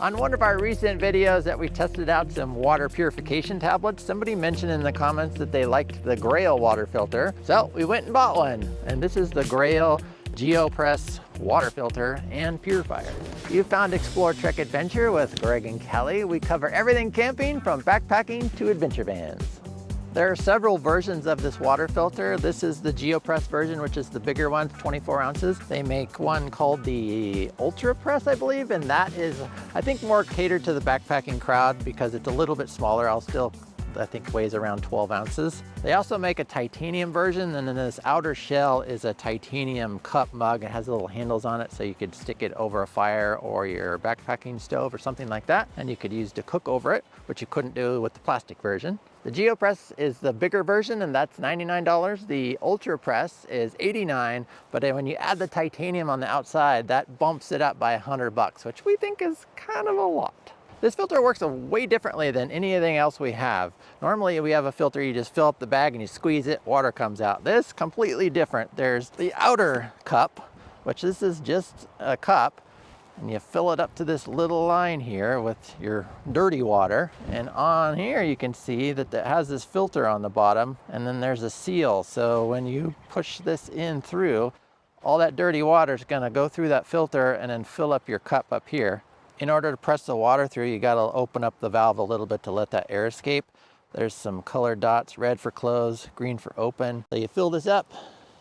On one of our recent videos that we tested out some water purification tablets, somebody mentioned in the comments that they liked the GRAYL water filter. So we went and bought one. And this is the GRAYL Geopress water filter and purifier. You found Explore Trek Adventure with Greg and Kelly. We cover everything camping from backpacking to adventure vans. There are several versions of this water filter. This is the Geopress version, which is the bigger one, 24 ounces. They make one called the Ultrapress, I believe, and that is, I think, more catered to the backpacking crowd because it's a little bit smaller. I think weighs around 12 ounces. They also make a titanium version, and then this outer shell is a titanium cup mug. It has little handles on it so you could stick it over a fire or your backpacking stove or something like that, and you could use to cook over it, which you couldn't do with the plastic version. The Geopress is the bigger version, and that's $99. The Ultrapress is $89, but when you add the titanium on the outside, that bumps it up by $100, which we think is kind of a lot. This filter works way differently than anything else we have. Normally we have a filter, you just fill up the bag and you squeeze it, water comes out. This completely different. There's the outer cup, which this is just a cup, and you fill it up to this little line here with your dirty water. And on here you can see that it has this filter on the bottom, and then there's a seal. So when you push this in through, all that dirty water is gonna go through that filter and then fill up your cup up here. In order to press the water through, you gotta open up the valve a little bit to let that air escape. There's some colored dots, red for close, green for open. So you fill this up,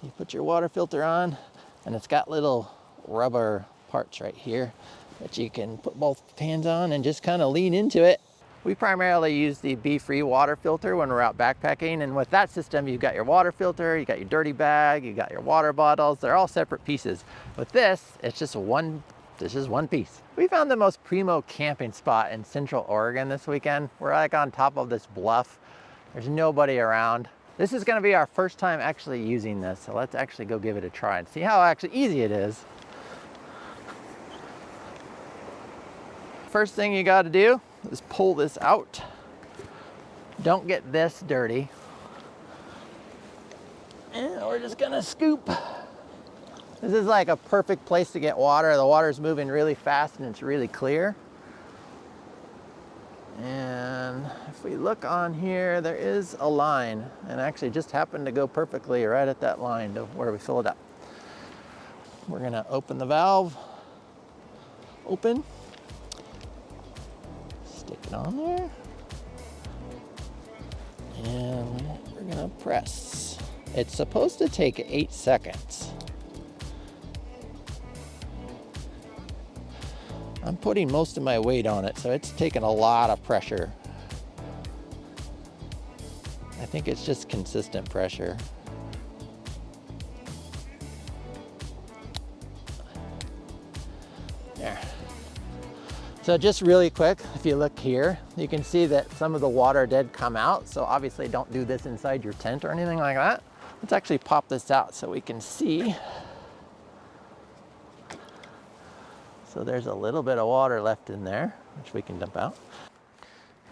you put your water filter on, and it's got little rubber parts right here that you can put both hands on and just kind of lean into it. We primarily use the Be-Free water filter when we're out backpacking, and with that system, you've got your water filter, you got your dirty bag, you got your water bottles. They're all separate pieces. With this, it's just one piece. We found the most primo camping spot in Central Oregon this weekend. We're like on top of this bluff. There's nobody around. This is gonna be our first time actually using this, so let's actually go give it a try and see how actually easy it is. First thing you gotta do is pull this out. Don't get this dirty. And we're just gonna scoop. This is like a perfect place to get water. The water's moving really fast and it's really clear. And if we look on here, there is a line, and actually just happened to go perfectly right at that line to where we fill it up. We're gonna open the valve, open, stick it on there, and we're gonna press. It's supposed to take 8 seconds. I'm putting most of my weight on it, so it's taking a lot of pressure. I think it's just consistent pressure. There. So just really quick, if you look here, you can see that some of the water did come out. So obviously don't do this inside your tent or anything like that. Let's actually pop this out so we can see. So there's a little bit of water left in there, which we can dump out.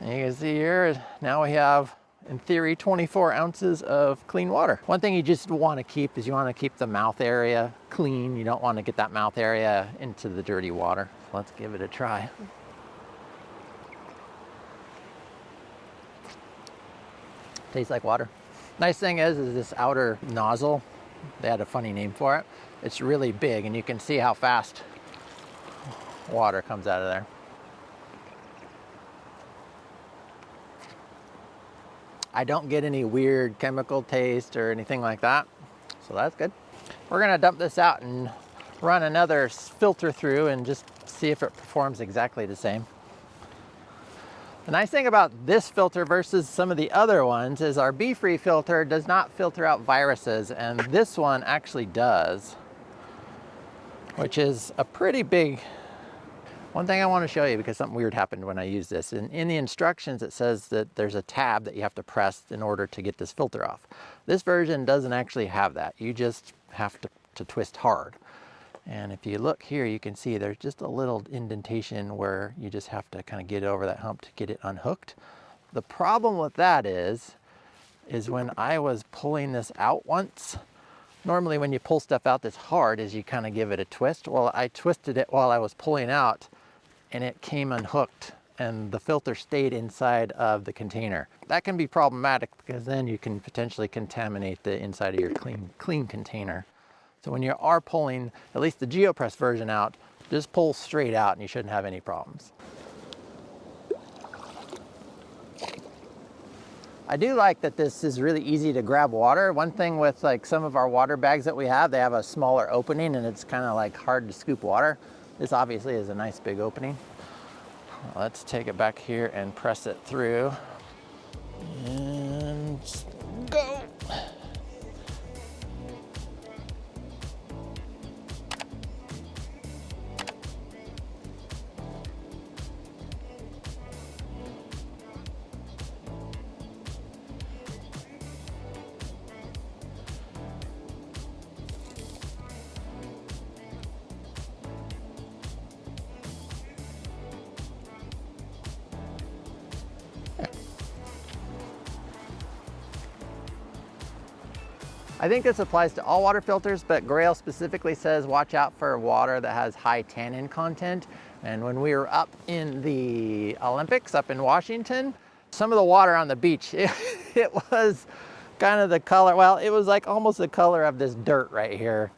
And you can see here, now we have, in theory, 24 ounces of clean water. One thing you just want to keep is you want to keep the mouth area clean. You don't want to get that mouth area into the dirty water. So let's give it a try. Tastes like water. Nice thing is this outer nozzle, they had a funny name for it. It's really big, and you can see how fast water comes out of there. I don't get any weird chemical taste or anything like that, so that's good. We're gonna dump this out and run another filter through and just see if it performs exactly the same. The nice thing about this filter versus some of the other ones is our Be-Free filter does not filter out viruses, and this one actually does, which is a pretty big. One thing I want to show you, because something weird happened when I used this. In the instructions, it says that there's a tab that you have to press in order to get this filter off. This version doesn't actually have that. You just have to twist hard. And if you look here, you can see there's just a little indentation where you just have to kind of get over that hump to get it unhooked. The problem with that is when I was pulling this out once, normally when you pull stuff out this hard is you kind of give it a twist. Well, I twisted it while I was pulling out, and it came unhooked and the filter stayed inside of the container. That can be problematic because then you can potentially contaminate the inside of your clean container. So when you are pulling at least the Geopress version out, just pull straight out and you shouldn't have any problems. I do like that this is really easy to grab water. One thing with like some of our water bags that we have, they have a smaller opening and it's kind of like hard to scoop water. This obviously is a nice big opening. Let's take it back here and press it through. And go. I think this applies to all water filters, but GRAYL specifically says watch out for water that has high tannin content. And when we were up in the Olympics up in Washington, some of the water on the beach, it was kind of the color, well, it was like almost the color of this dirt right here.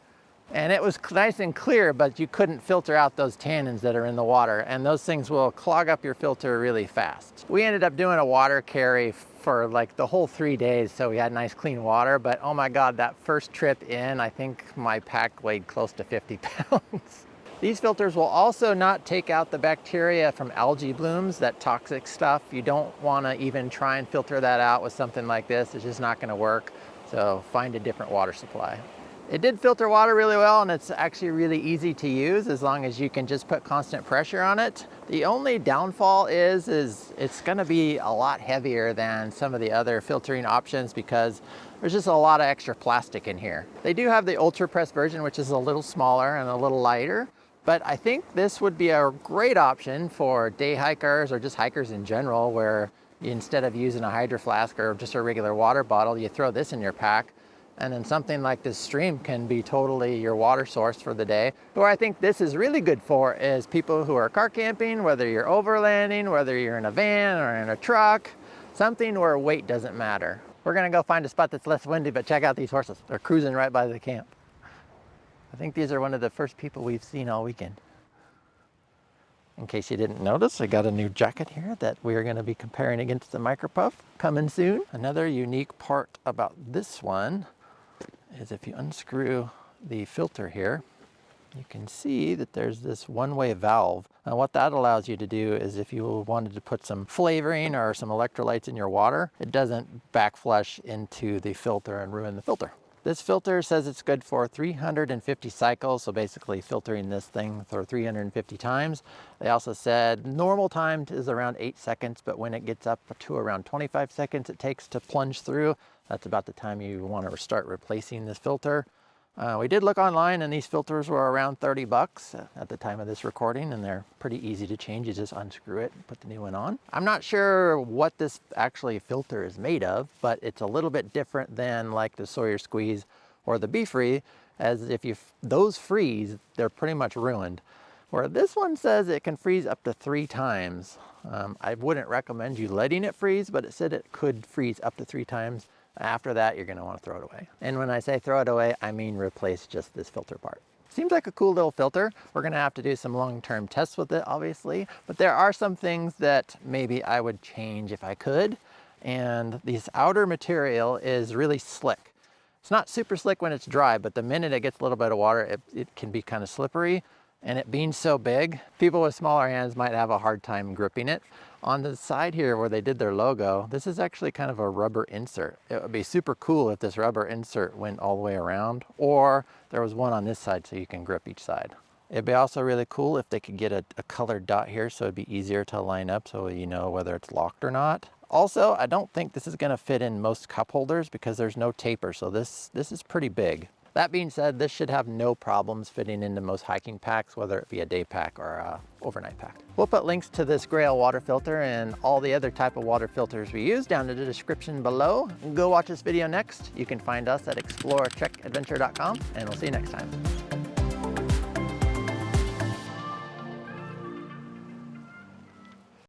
And it was nice and clear, but you couldn't filter out those tannins that are in the water, and those things will clog up your filter really fast. We ended up doing a water carry for like the whole 3 days, so we had nice clean water, but oh my God, that first trip in, I think my pack weighed close to 50 pounds. These filters will also not take out the bacteria from algae blooms, that toxic stuff. You don't wanna even try and filter that out with something like this. It's just not gonna work, so find a different water supply. It did filter water really well, and it's actually really easy to use as long as you can just put constant pressure on it. The only downfall is it's gonna be a lot heavier than some of the other filtering options because there's just a lot of extra plastic in here. They do have the Ultrapressed version, which is a little smaller and a little lighter, but I think this would be a great option for day hikers or just hikers in general, where instead of using a hydro flask or just a regular water bottle, you throw this in your pack. And then something like this stream can be totally your water source for the day. Who I think this is really good for is people who are car camping, whether you're overlanding, whether you're in a van or in a truck, something where weight doesn't matter. We're gonna go find a spot that's less windy, but check out these horses. They're cruising right by the camp. I think these are one of the first people we've seen all weekend. In case you didn't notice, I got a new jacket here that we're gonna be comparing against the Micro Puff coming soon. Another unique part about this one is if you unscrew the filter here, you can see that there's this one-way valve. And what that allows you to do is if you wanted to put some flavoring or some electrolytes in your water, it doesn't backflush into the filter and ruin the filter. This filter says it's good for 350 cycles, so basically filtering this thing for 350 times. They also said normal time is around 8 seconds, but when it gets up to around 25 seconds it takes to plunge through, that's about the time you want to start replacing this filter. We did look online and these filters were around 30 bucks at the time of this recording, and they're pretty easy to change. You just unscrew it and put the new one on. I'm not sure what this actually filter is made of, but it's a little bit different than like the Sawyer Squeeze or the Be Free, as if those freeze, they're pretty much ruined. Where this one says it can freeze up to 3 times. I wouldn't recommend you letting it freeze, but it said it could freeze up to 3 times. After that, you're gonna wanna throw it away. And when I say throw it away, I mean replace just this filter part. Seems like a cool little filter. We're gonna have to do some long-term tests with it, obviously, but there are some things that maybe I would change if I could. And this outer material is really slick. It's not super slick when it's dry, but the minute it gets a little bit of water, it can be kind of slippery. And it being so big, people with smaller hands might have a hard time gripping it. On the side here where they did their logo, this is actually kind of a rubber insert. It would be super cool if this rubber insert went all the way around, or there was one on this side so you can grip each side. It'd be also really cool if they could get a colored dot here so it'd be easier to line up so you know whether it's locked or not. Also, I don't think this is gonna fit in most cup holders because there's no taper, so this is pretty big. That being said, this should have no problems fitting into most hiking packs, whether it be a day pack or a overnight pack. We'll put links to this GRAYL water filter and all the other type of water filters we use down in the description below. Go watch this video next. You can find us at exploretrekadventure.com, and we'll see you next time.